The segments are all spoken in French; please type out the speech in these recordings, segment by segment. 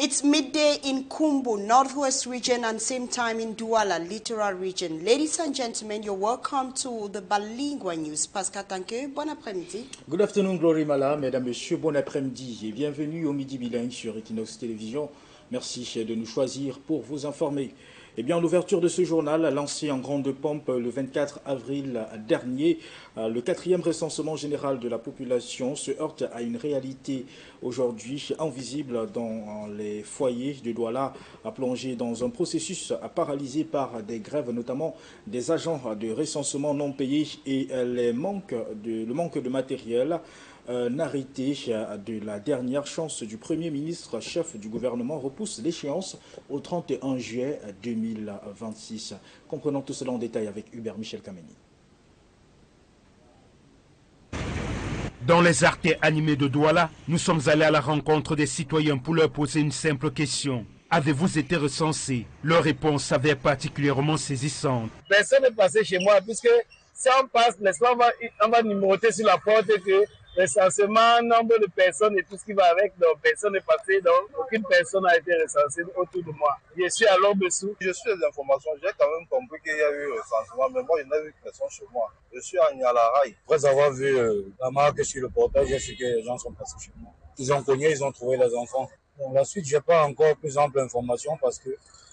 It's midday in Kumbu, Northwest region, and same time in Douala, Littoral region. Ladies and gentlemen, you're welcome to the Bilingual News. Pascal Tanque, bon après-midi. Good afternoon, Glory Mala, mesdames, messieurs, bon après-midi et bienvenue au Midi Bilingue sur Équinoxe Télévision. Merci de nous choisir pour vous informer. Eh bien, l'ouverture de ce journal a lancé en grande pompe le 24 avril dernier. Le 4e recensement général de la population se heurte à une réalité aujourd'hui invisible dans les foyers de Douala, plongé dans un processus paralysé par des grèves, notamment des agents de recensement non payés et le manque de matériel. Un arrêté de la dernière chance du Premier ministre, chef du gouvernement, repousse l'échéance au 31 juillet 2026. Comprenons tout cela en détail avec Hubert Michel Kameni. Dans les artères animées de Douala, nous sommes allés à la rencontre des citoyens pour leur poser une simple question. Avez-vous été recensé? Leur réponse s'avère particulièrement saisissante. Personne n'est passé chez moi puisque si on passe, on va numéroter sur la porte que recensement, nombre de personnes et tout ce qui va avec, donc personne n'est passé, donc aucune personne n'a été recensée autour de moi. Je suis à l'Orbe-Sous. Je suis les informations, j'ai quand même compris qu'il y a eu recensement, mais moi je n'ai vu personne chez moi. Je suis à Nyalaraï. Après avoir vu la marque sur le portail, j'ai su que les gens sont passés chez moi. Ils ont cogné, ils ont trouvé les enfants. Bon, la suite, je n'ai pas encore plus ample information parce que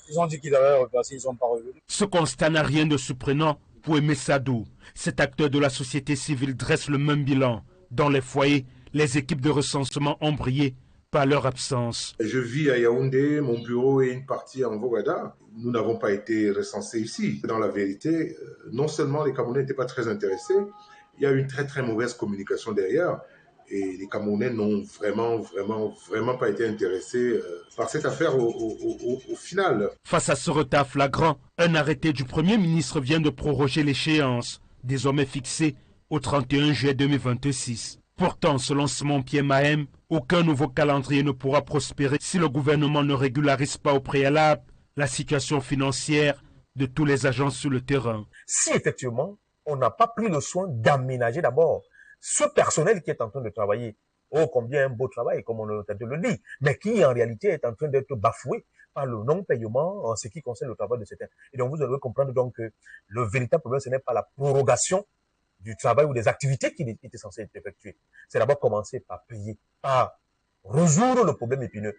ils ont dit qu'ils avaient repassé, ils ne sont pas revenus. Ce constat n'a rien de surprenant pour Aimé Sadou. Cet acteur de la société civile dresse le même bilan. Dans les foyers, les équipes de recensement ont brillé par leur absence. Je vis à Yaoundé, mon bureau est une partie en Vogada. Nous n'avons pas été recensés ici. Dans la vérité, non seulement les Camerounais n'étaient pas très intéressés, il y a eu une très mauvaise communication derrière. Et les Camerounais n'ont vraiment pas été intéressés par cette affaire au final. Face à ce retard flagrant, un arrêté du Premier ministre vient de proroger l'échéance, désormais fixée au 31 juillet 2026. Pourtant, selon Simon Pierre Mahem, aucun nouveau calendrier ne pourra prospérer si le gouvernement ne régularise pas au préalable la situation financière de tous les agents sur le terrain. Si effectivement, on n'a pas pris le soin d'aménager d'abord ce personnel qui est en train de travailler, oh combien un beau travail, comme on le dit, mais qui en réalité est en train d'être bafoué par le non-paiement en ce qui concerne le travail de certains. Et donc vous devez comprendre donc que le véritable problème, ce n'est pas la prorogation du travail ou des activités qui étaient censées être effectuées. C'est d'abord commencer par payer, par résoudre le problème épineux,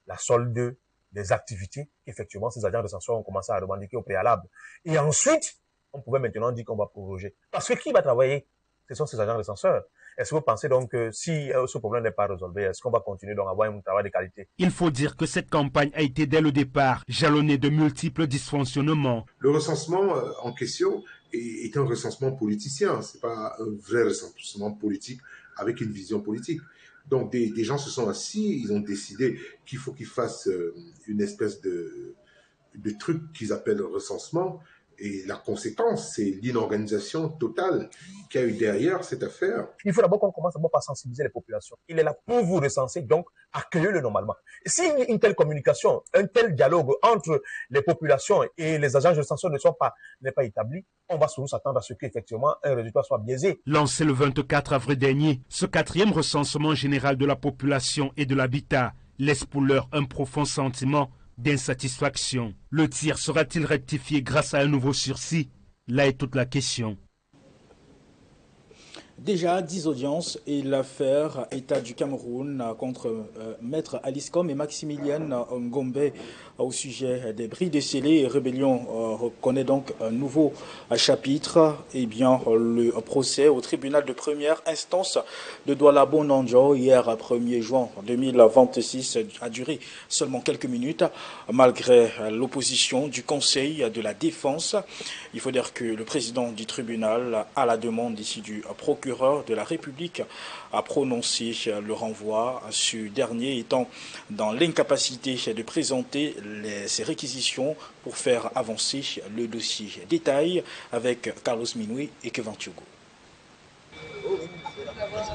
la solde des activités qu'effectivement ces agents de censure ont commencé à revendiquer au préalable. Et ensuite, on pouvait maintenant dire qu'on va proroger. Parce que qui va travailler? Ce sont ces agents de censeur. Est-ce que vous pensez donc que si ce problème n'est pas résolu, est-ce qu'on va continuer donc à avoir un travail de qualité? Il faut dire que cette campagne a été dès le départ jalonnée de multiples dysfonctionnements. Le recensement en question est un recensement politicien, ce n'est pas un vrai recensement politique avec une vision politique. Donc des gens se sont assis, ils ont décidé qu'il faut qu'ils fassent une espèce de truc qu'ils appellent recensement. Et la conséquence, c'est l'inorganisation totale qu'il y a eu derrière cette affaire. Il faut d'abord qu'on commence par sensibiliser les populations. Il est là pour vous recenser, donc accueillez-le normalement. Et si une telle communication, un tel dialogue entre les populations et les agents de censure n'est pas établi, on va surtout s'attendre à ce qu'effectivement un résultat soit biaisé. Lancé le 24 avril dernier, ce 4e recensement général de la population et de l'habitat laisse pour l'heure un profond sentiment d'insatisfaction. Le tir sera-t-il rectifié grâce à un nouveau sursis? Là est toute la question. Déjà 10 audiences et l'affaire État du Cameroun contre Maître Alice Com et Maximilienne Ngombe au sujet des bris décelés et rébellion reconnaît donc un nouveau chapitre. Eh bien, le procès au tribunal de première instance de Douala-Bonanjo hier 1er juin 2026 a duré seulement quelques minutes malgré l'opposition du Conseil de la Défense. Il faut dire que le président du tribunal, à la demande ici du procureur de la République, a prononcé le renvoi, ce dernier étant dans l'incapacité de présenter ses réquisitions pour faire avancer le dossier. Détail avec Carlos Minoui et Kevin Tugo.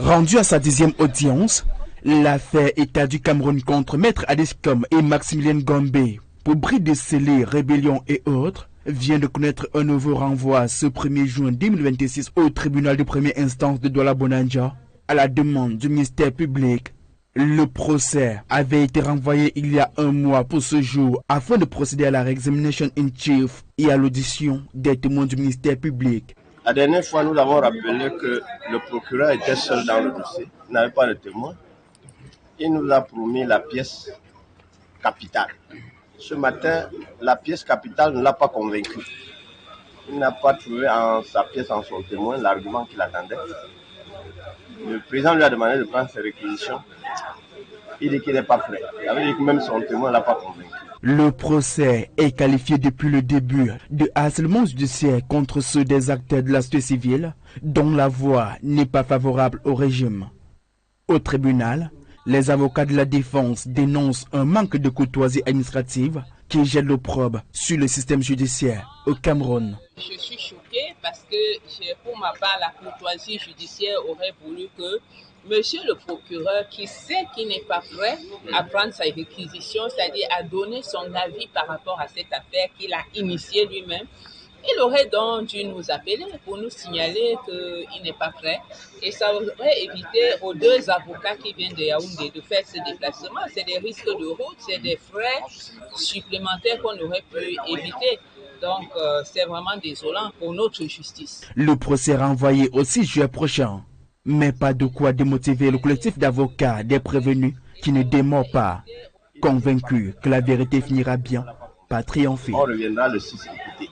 Rendu à sa 10e audience, l'affaire État du Cameroun contre Maître Alice Com et Maximilien Ngombe pour bris décelés, rébellion et autres vient de connaître un nouveau renvoi ce 1er juin 2026 au tribunal de première instance de Douala-Bonanjo à la demande du ministère public. Le procès avait été renvoyé il y a un mois pour ce jour afin de procéder à la réexamination in chief et à l'audition des témoins du ministère public. La dernière fois, nous avons rappelé que le procureur était seul dans le dossier, il n'avait pas de témoin. Il nous a promis la pièce capitale. Ce matin, la pièce capitale ne l'a pas convaincu. Il n'a pas trouvé en sa pièce, en son témoin, l'argument qu'il attendait. Le président lui a demandé de prendre ses réquisitions. Il dit qu'il n'est pas prêt. Ça veut dire que même son témoin ne l'a pas convaincu. Le procès est qualifié depuis le début de harcèlement judiciaire contre ceux des acteurs de la société civile dont la voix n'est pas favorable au régime. Au tribunal, les avocats de la défense dénoncent un manque de courtoisie administrative qui jette l'opprobre sur le système judiciaire au Cameroun. Je suis choquée parce que pour ma part, la courtoisie judiciaire aurait voulu que Monsieur le procureur, qui sait qu'il n'est pas prêt à prendre sa réquisition, c'est-à-dire à donner son avis par rapport à cette affaire qu'il a initiée lui-même, il aurait donc dû nous appeler pour nous signaler qu'il n'est pas prêt. Et ça aurait évité aux deux avocats qui viennent de Yaoundé de faire ce déplacement. C'est des risques de route, c'est des frais supplémentaires qu'on aurait pu éviter. Donc c'est vraiment désolant pour notre justice. Le procès renvoyé au 6 juin prochain. Mais pas de quoi démotiver le collectif d'avocats des prévenus qui ne démord pas, convaincus que la vérité finira bien par triompher. On reviendra le 6 écouter,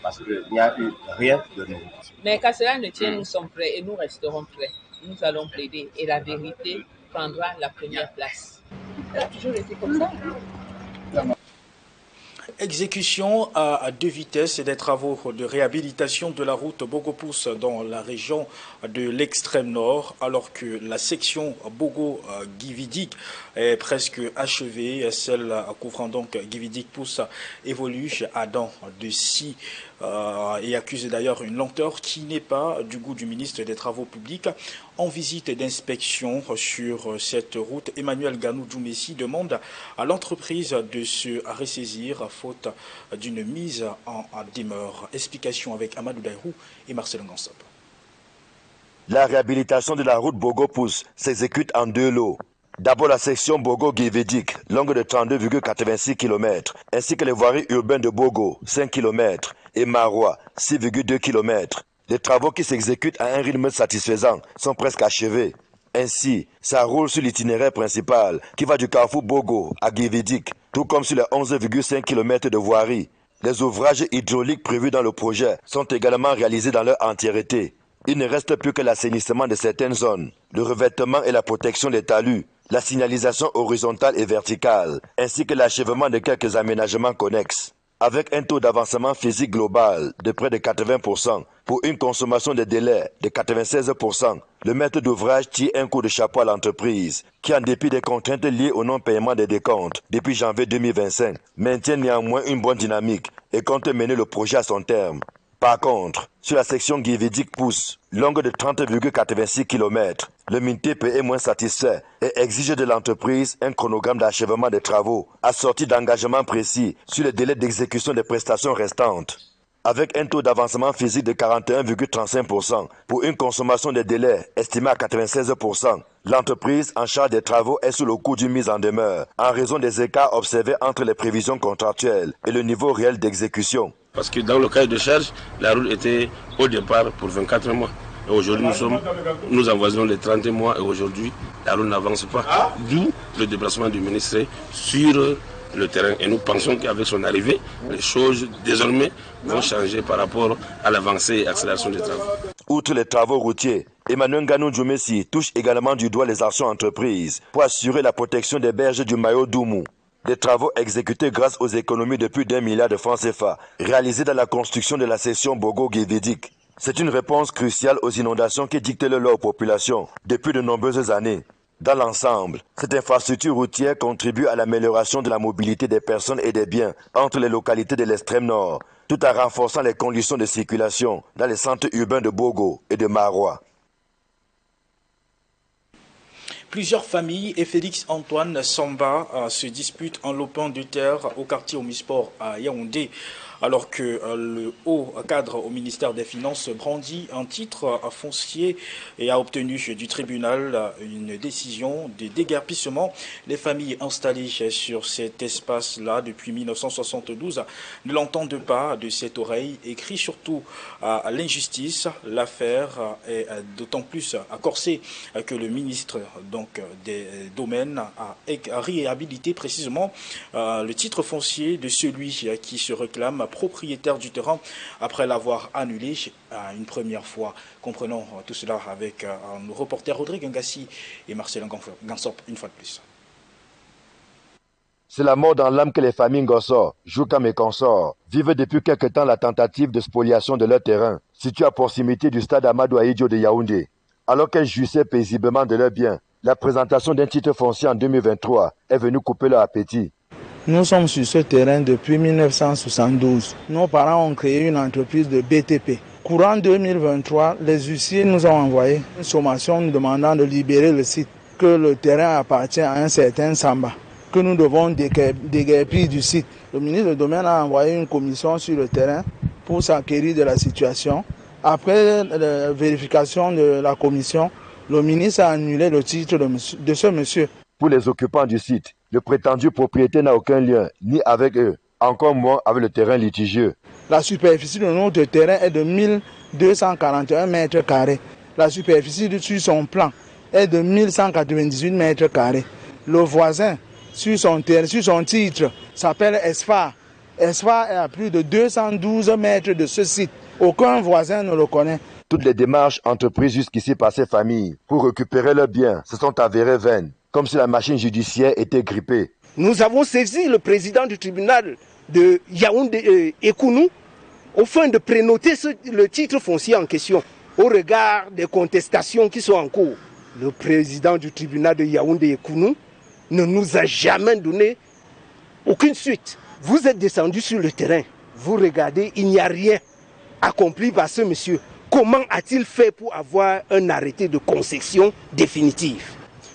parce qu'il n'y a eu rien de nouveau. Mais qu'à cela ne tienne, nous sommes prêts et nous resterons prêts. Nous allons plaider et la vérité prendra la première place. Ça a toujours été comme ça. Exécution à 2 vitesses et des travaux de réhabilitation de la route Bogo-Pousse dans la région de l'extrême nord, alors que la section Bogo-Guividic est presque achevée. Celle couvrant donc Guividic-Pousse évolue à dents de scie et accuse d'ailleurs une lenteur qui n'est pas du goût du ministre des Travaux publics. En visite d'inspection sur cette route, Emmanuel Ganou-Djoumessi demande à l'entreprise de se ressaisir faute d'une mise en demeure. Explication avec Amadou Daïrou et Marcel Ngansop. La réhabilitation de la route Bogo-Pousse s'exécute en 2 lots. D'abord la section Bogo-Guividic, longue de 32,86 km, ainsi que les voiries urbaines de Bogo, 5 km, et Marois, 6,2 km. Les travaux qui s'exécutent à un rythme satisfaisant sont presque achevés. Ainsi, ça roule sur l'itinéraire principal qui va du carrefour Bogo à Guividic, tout comme sur les 11,5 km de voirie. Les ouvrages hydrauliques prévus dans le projet sont également réalisés dans leur entièreté. Il ne reste plus que l'assainissement de certaines zones, le revêtement et la protection des talus, la signalisation horizontale et verticale, ainsi que l'achèvement de quelques aménagements connexes. Avec un taux d'avancement physique global de près de 80% pour une consommation de délai de 96%, le maître d'ouvrage tire un coup de chapeau à l'entreprise qui, en dépit des contraintes liées au non-paiement des décomptes depuis janvier 2025, maintient néanmoins une bonne dynamique et compte mener le projet à son terme. Par contre, sur la section Guividic-Pousse, longue de 30,86 km, le MINTP est moins satisfait et exige de l'entreprise un chronogramme d'achèvement des travaux, assorti d'engagements précis sur les délais d'exécution des prestations restantes. Avec un taux d'avancement physique de 41,35% pour une consommation des délais estimée à 96%, l'entreprise en charge des travaux est sous le coup d'une mise en demeure en raison des écarts observés entre les prévisions contractuelles et le niveau réel d'exécution. Parce que dans le cahier de charge, la route était au départ pour 24 mois. Et aujourd'hui, nous avoisinons les 30 mois et aujourd'hui, la route n'avance pas. D'où le déplacement du ministre sur le terrain. Et nous pensons qu'avec son arrivée, les choses désormais vont changer par rapport à l'avancée et l'accélération des travaux. Outre les travaux routiers, Emmanuel Ganou-Djoumessi touche également du doigt les actions entreprises pour assurer la protection des berges du maillot d'Oumou. Des travaux exécutés grâce aux économies de plus d'1 milliard de francs CFA réalisés dans la construction de la section Bogo-Guividic. C'est une réponse cruciale aux inondations qui dictent leur population depuis de nombreuses années. Dans l'ensemble, cette infrastructure routière contribue à l'amélioration de la mobilité des personnes et des biens entre les localités de l'extrême nord, tout en renforçant les conditions de circulation dans les centres urbains de Bogo et de Marois. Plusieurs familles et Félix-Antoine Samba se disputent un lopin de terre au quartier Omisport à Yaoundé. alors que le haut cadre au ministère des Finances brandit un titre foncier et a obtenu du tribunal une décision de déguerpissement. Les familles installées sur cet espace-là depuis 1972 ne l'entendent pas de cette oreille et crient surtout à l'injustice. L'affaire est d'autant plus corsée que le ministre des Domaines a réhabilité précisément le titre foncier de celui qui se réclame propriétaire du terrain après l'avoir annulé une première fois. Comprenons tout cela avec nos reporters Rodrigue Ngassi et Marcel Gansop une fois de plus. C'est la mort dans l'âme que les familles Ngossor, Joukam et consorts vivent depuis quelque temps la tentative de spoliation de leur terrain, situé à proximité du stade Amadou Ahidjo de Yaoundé. Alors qu'elles jouissaient paisiblement de leurs biens, la présentation d'un titre foncier en 2023 est venue couper leur appétit. Nous sommes sur ce terrain depuis 1972. Nos parents ont créé une entreprise de BTP. Courant 2023, les huissiers nous ont envoyé une sommation nous demandant de libérer le site, que le terrain appartient à un certain Samba, que nous devons déguerpir du site. Le ministre du Domaine a envoyé une commission sur le terrain pour s'acquérir de la situation. Après la vérification de la commission, le ministre a annulé le titre de ce monsieur. Pour les occupants du site, le prétendu propriétaire n'a aucun lien, ni avec eux, encore moins avec le terrain litigieux. La superficie de notre terrain est de 1241 mètres carrés. La superficie sur son plan est de 1198 mètres carrés. Le voisin, sur son titre, s'appelle Esphar. Esphar est à plus de 212 mètres de ce site. Aucun voisin ne le connaît. Toutes les démarches entreprises jusqu'ici par ces familles pour récupérer leurs biens se sont avérées vaines, comme si la machine judiciaire était grippée. Nous avons saisi le président du tribunal de Yaoundé Équinoxe afin de prénoter le titre foncier en question au regard des contestations qui sont en cours. Le président du tribunal de Yaoundé Équinoxe ne nous a jamais donné aucune suite. Vous êtes descendu sur le terrain, vous regardez, il n'y a rien accompli par ce monsieur. Comment a-t-il fait pour avoir un arrêté de concession définitive?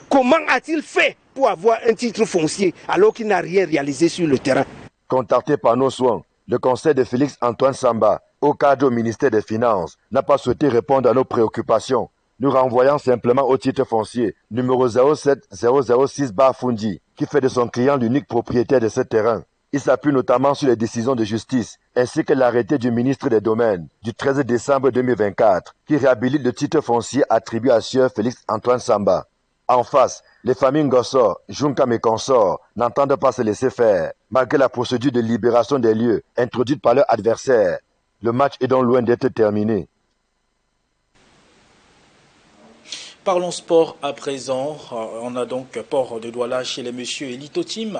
Comment a-t-il fait pour avoir un titre foncier alors qu'il n'a rien réalisé sur le terrain? Contacté par nos soins, le conseil de Félix Antoine Samba, au cadre au ministère des Finances, n'a pas souhaité répondre à nos préoccupations, nous renvoyant simplement au titre foncier numéro 07006-Fundi, qui fait de son client l'unique propriétaire de ce terrain. Il s'appuie notamment sur les décisions de justice, ainsi que l'arrêté du ministre des Domaines du 13 décembre 2024, qui réhabilite le titre foncier attribué à Sieur Félix Antoine Samba. En face, les familles Ngossor, Junkam et consorts n'entendent pas se laisser faire, malgré la procédure de libération des lieux introduite par leur adversaire. Le match est donc loin d'être terminé. Parlons sport à présent. On a donc port de Douala chez les messieurs et Lito Team.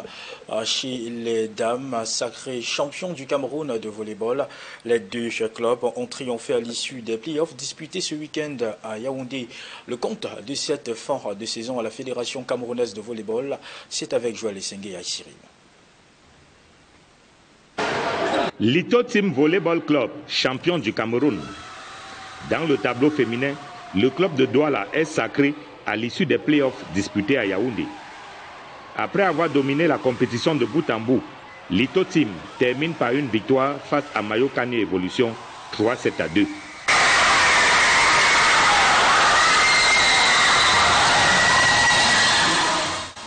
Chez les dames, sacrés champions du Cameroun de volleyball. Les deux clubs ont triomphé à l'issue des playoffs disputés ce week-end à Yaoundé. Le compte de cette fin de saison à la Fédération camerounaise de volleyball, c'est avec Joël Essengue et Aïssirim. Lito Team Volleyball Club, champion du Cameroun. Dans le tableau féminin, le club de Douala est sacré à l'issue des playoffs disputés à Yaoundé. Après avoir dominé la compétition de bout en bout, Lito Team termine par une victoire face à Mayokani Evolution 3-7-2.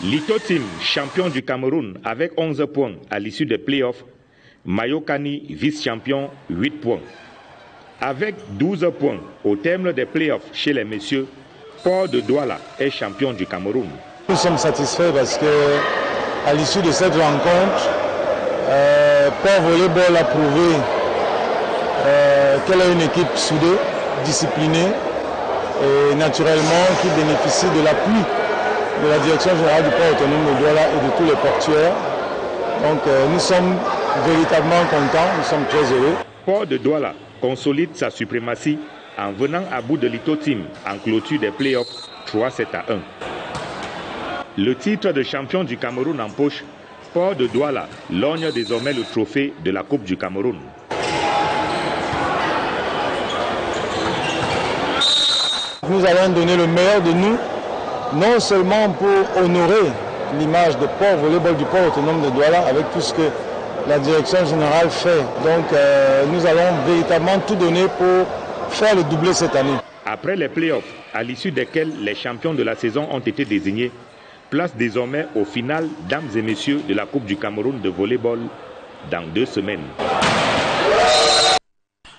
Lito Team, champion du Cameroun avec 11 points à l'issue des playoffs. Mayokani, vice-champion, 8 points. Avec 12 points au terme des playoffs chez les messieurs, Port de Douala est champion du Cameroun. Nous sommes satisfaits parce que à l'issue de cette rencontre, Port Volleyball a prouvé qu'elle est une équipe soudée, disciplinée et naturellement qui bénéficie de l'appui de la direction générale du port autonome de Douala et de tous les portuaires. Donc nous sommes véritablement contents, nous sommes très heureux. Port de Douala consolide sa suprématie en venant à bout de Lito Team en clôture des playoffs 3-7-1. Le titre de champion du Cameroun en poche, Port de Douala lorgne désormais le trophée de la Coupe du Cameroun. Nous allons donner le meilleur de nous, non seulement pour honorer l'image de Port Volleyball du port autonome de Douala avec tout ce que la direction générale fait. Donc nous allons véritablement tout donner pour faire le doublé cette année. Après les playoffs, à l'issue desquels les champions de la saison ont été désignés, place désormais au final, dames et messieurs, de la Coupe du Cameroun de volleyball dans 2 semaines.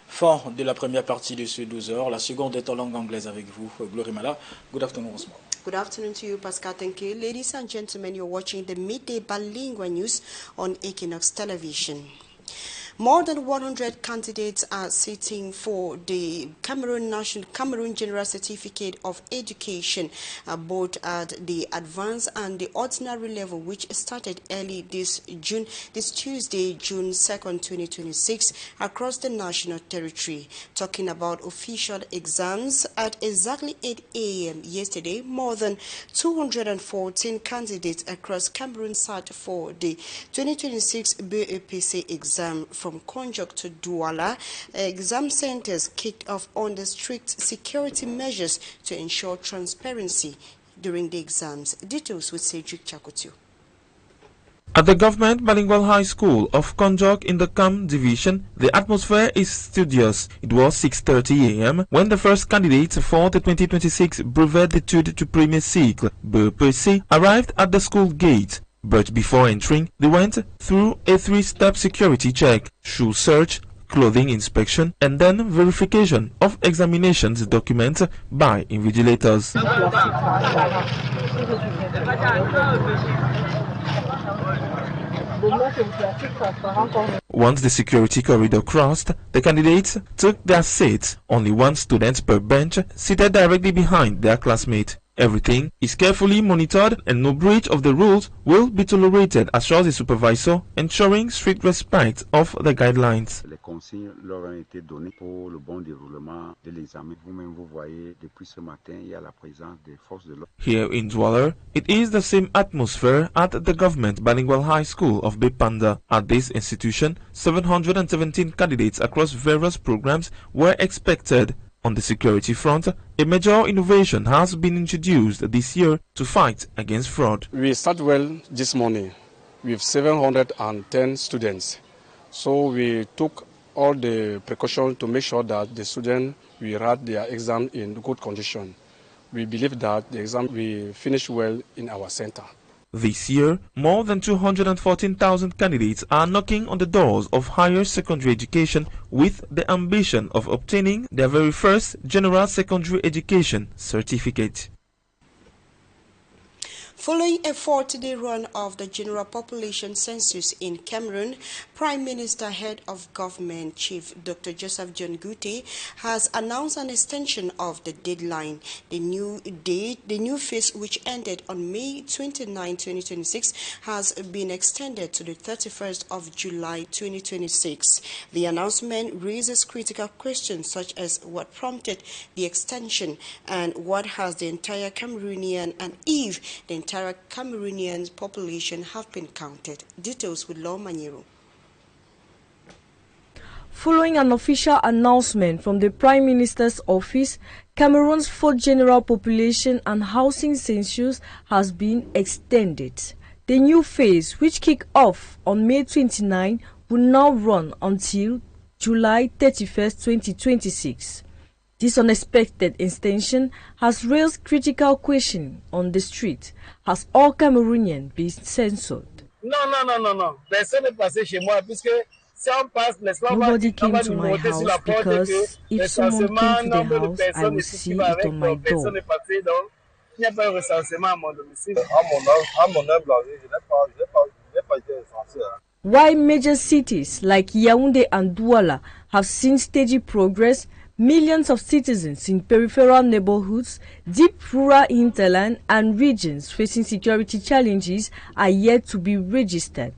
Fin de la première partie de ce 12h. La seconde est en langue anglaise avec vous, Glory Mala. Good afternoon, Osmo. Good afternoon to you, Pascal. Thank you. Ladies and gentlemen, you're watching the midday bilingual news on Équinoxe television. More than 100 candidates are sitting for the Cameroon General Certificate of Education, both at the advanced and the ordinary level, which started early this Tuesday, June 2nd, 2026, across the national territory. Talking about official exams, at exactly 8 a.m. yesterday, more than 214 candidates across Cameroon sat for the 2026 BEPC exam from Konjok to Douala. Exam centers kicked off under strict security measures to ensure transparency during the exams. Details with Cedric Chakutu. At the Government Bilingual High School of Konjok in the Kam Division, the atmosphere is studious. It was 6:30 a.m. when the first candidates for the 2026 Brevet d'études du premier cycle (BEPC) arrived at the school gate. But before entering, they went through a 3-step security check: shoe search, clothing inspection, and then verification of examinations documents by invigilators. Once the security corridor crossed, the candidates took their seats, only one student per bench, seated directly behind their classmate. Everything is carefully monitored and no breach of the rules will be tolerated, assures the supervisor, ensuring strict respect of the guidelines. Les consignes leur ont été données pour le bon déroulement de l'examen. Vous-même, vous voyez, depuis ce matin, il y a la présence des forces de l'ordre. Here in Douala, it is the same atmosphere at the Government Bilingual High School of Bepanda. At this institution, 717 candidates across various programs were expected. On the security front, a major innovation has been introduced this year to fight against fraud. We start well this morning with 710 students. So we took all the precautions to make sure that the students will write their exam in good condition. We believe that the exam will finish well in our center. This year, more than 214,000 candidates are knocking on the doors of higher secondary education with the ambition of obtaining their very first general secondary education certificate. Following a 40-day run of the general population census in Cameroon, Prime Minister, Head of Government, Chief Dr. Joseph John Gute, has announced an extension of the deadline. The new phase, which ended on May 29, 2026, has been extended to the 31st of July 2026. The announcement raises critical questions such as what prompted the extension and what has the entire Cameroonian and if the entire Cameroonian population have been counted. Details with Law Maniero. Following an official announcement from the Prime Minister's office, Cameroon's fourth general population and housing census has been extended. The new phase, which kicked off on May 29, will now run until July 31st, 2026. This unexpected extension has raised critical questions on the street. Has all Cameroonians been censored? Non. Personne n'est passé chez moi puisque si on passe, nobody came to my house because if someone came to the house, I would see it on my door. Il n'y a pas un recensement à mon domicile. While major cities like Yaoundé and Douala have seen steady progress, millions of citizens in peripheral neighborhoods, deep rural hinterland, and regions facing security challenges are yet to be registered.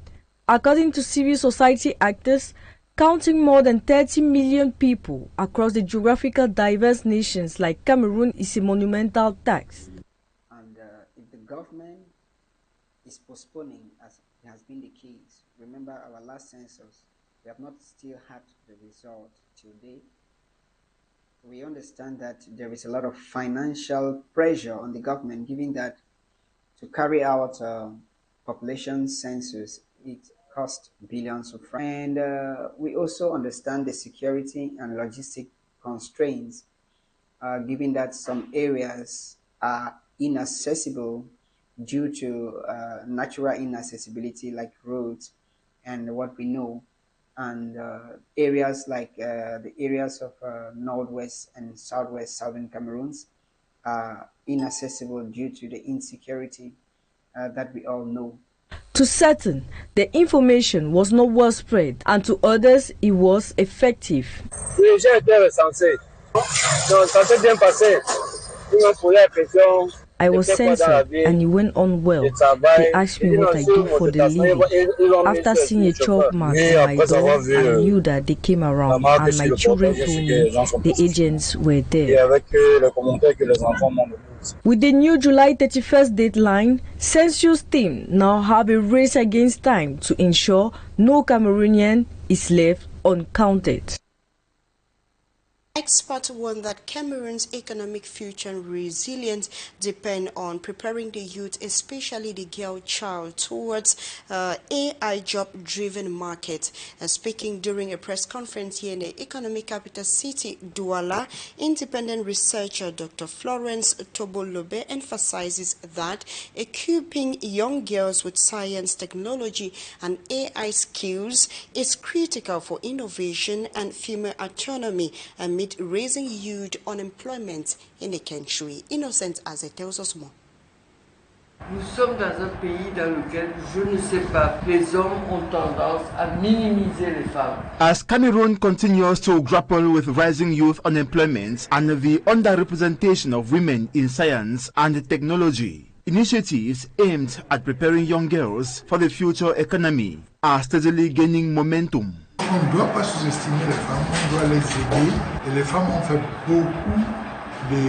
According to civil society actors, counting more than 30 million people across the geographical diverse nations like Cameroon is a monumental task. And if the government is postponing, as has been the case, remember our last census, we have not still had the result till date. We understand that there is a lot of financial pressure on the government, given that to carry out population census, it cost billions of francs. And we also understand the security and logistic constraints, given that some areas are inaccessible due to natural inaccessibility like roads and what we know, and areas like the areas of northwest and southwest southern Cameroons are inaccessible due to the insecurity that we all know. To certain, the information was not well spread, and to others, it was effective. I was censored, and it went on well. They asked me what I do for the living. After seeing a chalk mark on my door, I knew that they came around, and my children told me the agents were there. With the new July 31st deadline, Census team now have a race against time to ensure no Cameroonian is left uncounted. Experts warn that Cameroon's economic future and resilience depend on preparing the youth, especially the girl child, towards AI job-driven market. Speaking during a press conference here in the economic capital city, Douala, independent researcher Dr. Florence Tobolobe emphasizes that equipping young girls with science, technology, and AI skills is critical for innovation and female autonomy amid raising youth unemployment in the country. Innocent as it tells us more. Nous sommes dans un pays dans lequel, je ne sais pas, les hommes ont tendance à minimiser les femmes. As Cameroon continues to grapple with rising youth unemployment and the underrepresentation of women in science and technology, initiatives aimed at preparing young girls for the future economy are steadily gaining momentum. On ne doit pas sous-estimer les femmes, on doit les aider. Et les femmes ont fait beaucoup de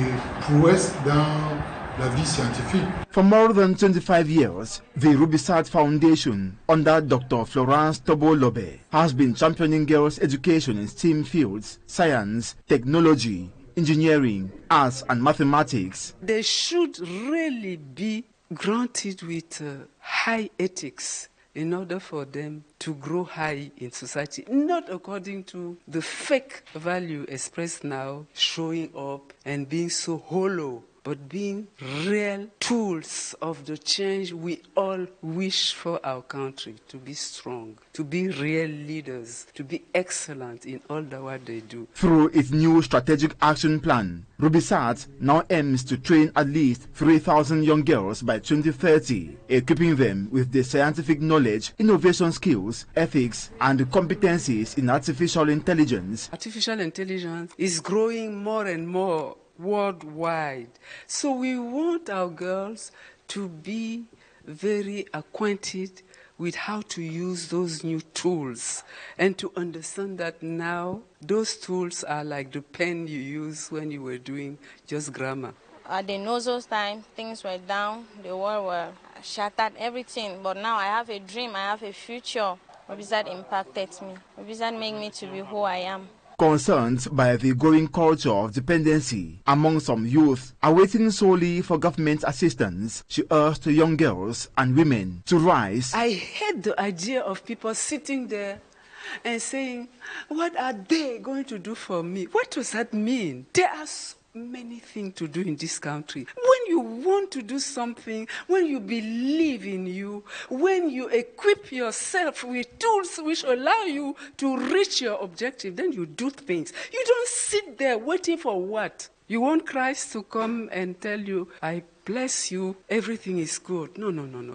prouesses dans la vie scientifique. For more than 25 years, the Rubisat Foundation, under Dr. Florence Tobolobe, has been championing girls' education in STEM fields, science, technology, engineering, arts and mathematics. They should really be granted with high ethics in order for them to grow high in society, not according to the fake value expressed now, showing up and being so hollow, but being real tools of the change we all wish for our country, to be strong, to be real leaders, to be excellent in all that what they do. Through its new strategic action plan, Rubisat now aims to train at least 3,000 young girls by 2030, equipping them with the scientific knowledge, innovation skills, ethics, and competencies in artificial intelligence. Artificial intelligence is growing more and more worldwide. So we want our girls to be very acquainted with how to use those new tools and to understand that now those tools are like the pen you used when you were doing just grammar. At the Nozo's time, things were down, the world were shattered, everything. But now I have a dream, I have a future. Rubisat impacted me. Rubisat made me to be who I am. Concerned by the growing culture of dependency among some youth awaiting solely for government assistance, she urged young girls and women to rise. I hate the idea of people sitting there and saying, what are they going to do for me? What does that mean? There are so many things to do in this country. When you want to do something, when you believe in you, when you equip yourself with tools which allow you to reach your objective, then you do things. You don't sit there waiting for what? You want Christ to come and tell you, I bless you, everything is good. No.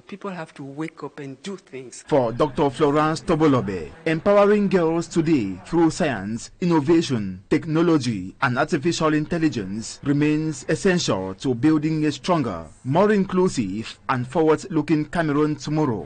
People have to wake up and do things. For Dr. Florence Tobolobe, empowering girls today through science, innovation, technology, and artificial intelligence remains essential to building a stronger, more inclusive, and forward-looking Cameroon tomorrow.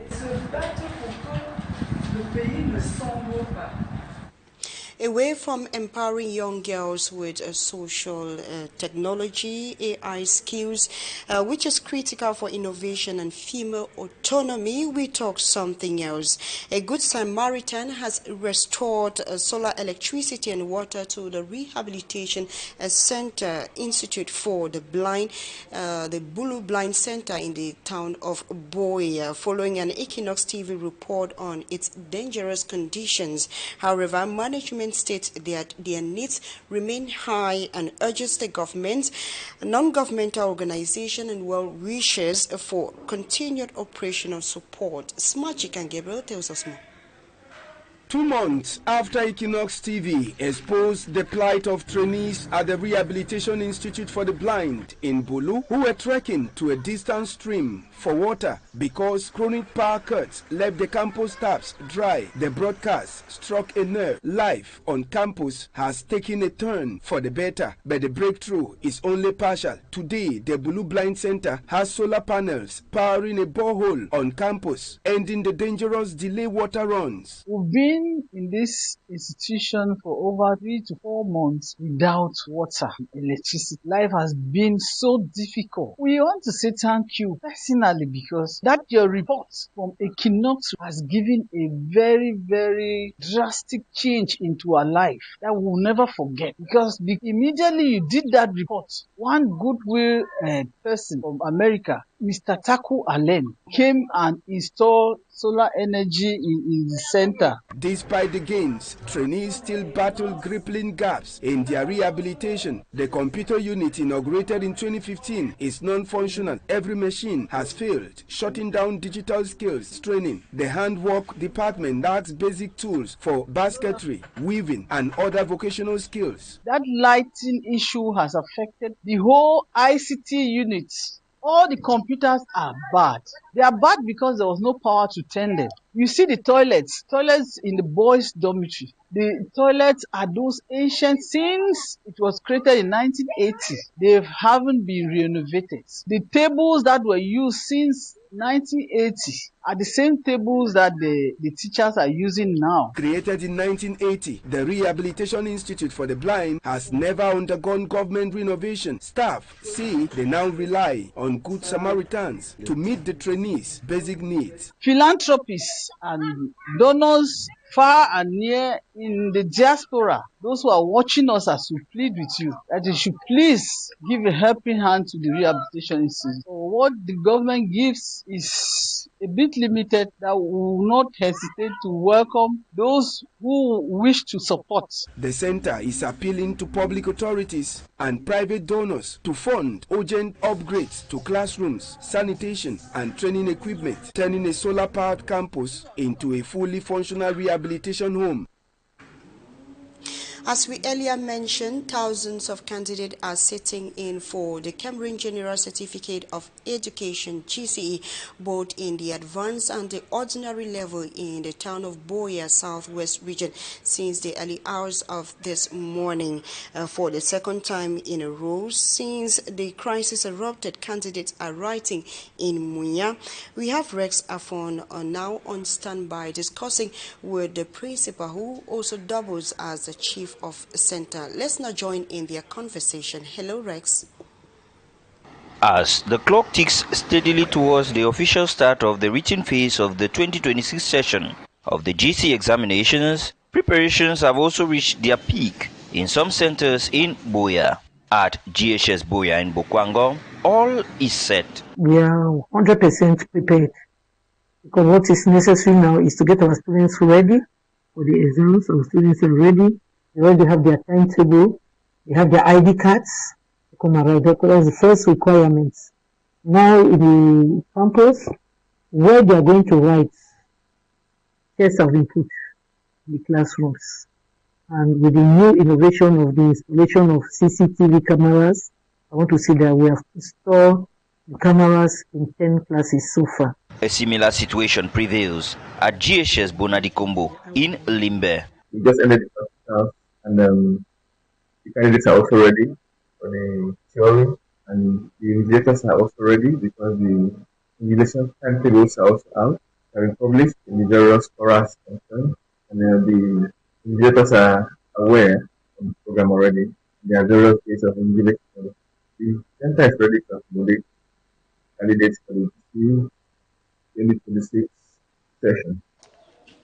Away from empowering young girls with social technology, AI skills, which is critical for innovation and female autonomy, we talk something else. A Good Samaritan has restored solar electricity and water to the Rehabilitation Center Institute for the Blind, the Bulu Blind Center in the town of Boya, following an Équinoxe TV report on its dangerous conditions. However, management states that their needs remain high and urges the government, non-governmental organization and well-wishers for continued operational support. Smagic and Gabriel tells us more. 2 months after Equinoxe TV exposed the plight of trainees at the Rehabilitation Institute for the Blind in Bulu, who were trekking to a distant stream for water because chronic power cuts left the campus taps dry, the broadcast struck a nerve. Life on campus has taken a turn for the better, but the breakthrough is only partial. Today, the Bulu Blind Center has solar panels powering a borehole on campus, ending the dangerous delay water runs. We've been in this institution for over 3 to 4 months without water, electricity. Life has been so difficult. We want to say thank you personally because that your report from Équinoxe has given a very, very drastic change into our life that we will never forget. Because immediately you did that report, one goodwill person from America, Mr. Taku Allen, came and installed solar energy in the center. Despite the gains, trainees still battle crippling gaps in their rehabilitation. The computer unit inaugurated in 2015 is non-functional. Every machine has failed, shutting down digital skills training. The handwork department lacks basic tools for basketry, weaving, and other vocational skills. That lighting issue has affected the whole ICT unit. All the computers are bad. They are bad because there was no power to turn them. You see the toilets in the boys' dormitory. The toilets are those ancient since it was created in 1980. They haven't been renovated. The tables that were used since 1980 are the same tables that the teachers are using now. Created in 1980, the Rehabilitation Institute for the Blind has never undergone government renovation. Staff say they now rely on Good Samaritans to meet the trainees' basic needs. Philanthropists and donors far and near in the diaspora, those who are watching us, as we plead with you, that you should please give a helping hand to the Rehabilitation Institute. So what the government gives is a bit limited, that we will not hesitate to welcome those who wish to support. The center is appealing to public authorities and private donors to fund urgent upgrades to classrooms, sanitation, and training equipment, turning a solar-powered campus into a fully functional rehabilitation home. As we earlier mentioned, thousands of candidates are sitting in for the Cameroon General Certificate of Education, GCE, both in the advanced and the ordinary level in the town of Boya, Southwest region, since the early hours of this morning. For the second time in a row since the crisis erupted, candidates are writing in Munya. We have Rex Afon now on standby discussing with the principal, who also doubles as the chief of center. Let's now join in their conversation. Hello, Rex. As the clock ticks steadily towards the official start of the written phase of the 2026 session of the GC examinations, preparations have also reached their peak in some centers in Boya. At GHS Boya in Bokwango, all is set. We are 100% prepared, because what is necessary now is to get our students ready for the exams. Our students are ready. They already have their timetable. They have their ID cards to come and write. That's the first requirement. Now in the campus, where they are going to write, tests have been put in the classrooms. And with the new innovation of the installation of CCTV cameras, I want to see that we have installed the cameras in 10 classes so far. A similar situation prevails at GHS Bonadikombo in Limbe. We just ended the practicals, and the candidates are also ready for the theory, and the invigilators are also ready because the invigilation timetables are also out, have been published in the various forums, and the invigilators are aware of the program already. There are various ways of invigilation. The center is ready to accommodate candidates for the 2026 session.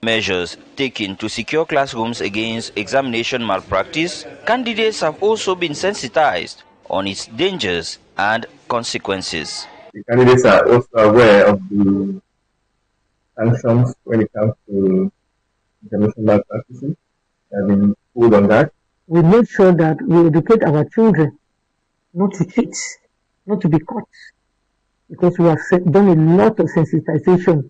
Measures taken to secure classrooms against examination malpractice, candidates have also been sensitized on its dangers and consequences. The candidates are also aware of the sanctions when it comes to examination malpractice. They have been told on that. We make sure that we educate our children not to cheat, not to be caught, because we have done a lot of sensitization,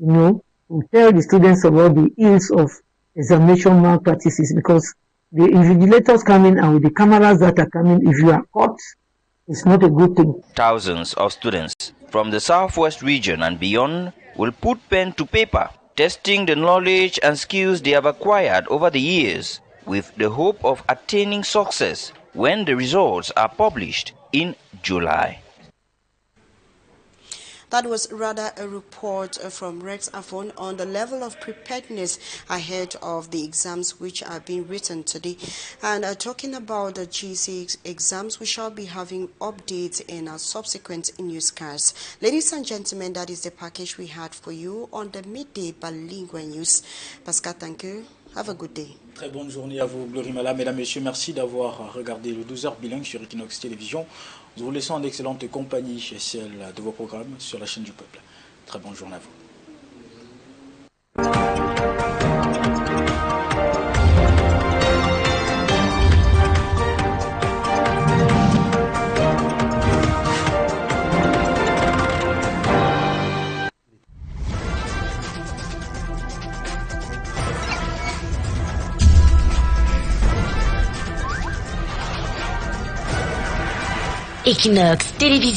to tell the students about the ills of examination malpractices, because the invigilators coming and with the cameras that are coming, if you are caught, it's not a good thing. Thousands of students from the southwest region and beyond will put pen to paper, testing the knowledge and skills they have acquired over the years, with the hope of attaining success when the results are published in July. That was rather a report from Rex Afon on the level of preparedness ahead of the exams which are being written today. And talking about the GC exams, we shall be having updates in our subsequent newscasts. Ladies and gentlemen, that is the package we had for you on the midday bilingual news. Pascal, thank you. Have a good day. Très bonne journée à vous, Glory Mala. Mesdames, Messieurs, merci d'avoir regardé le 12h bilingue sur Équinoxe Télévision. Nous vous laissons en excellente compagnie chez celle de vos programmes sur la chaîne du peuple. Très bonne journée à vous. Équinoxe Télévision.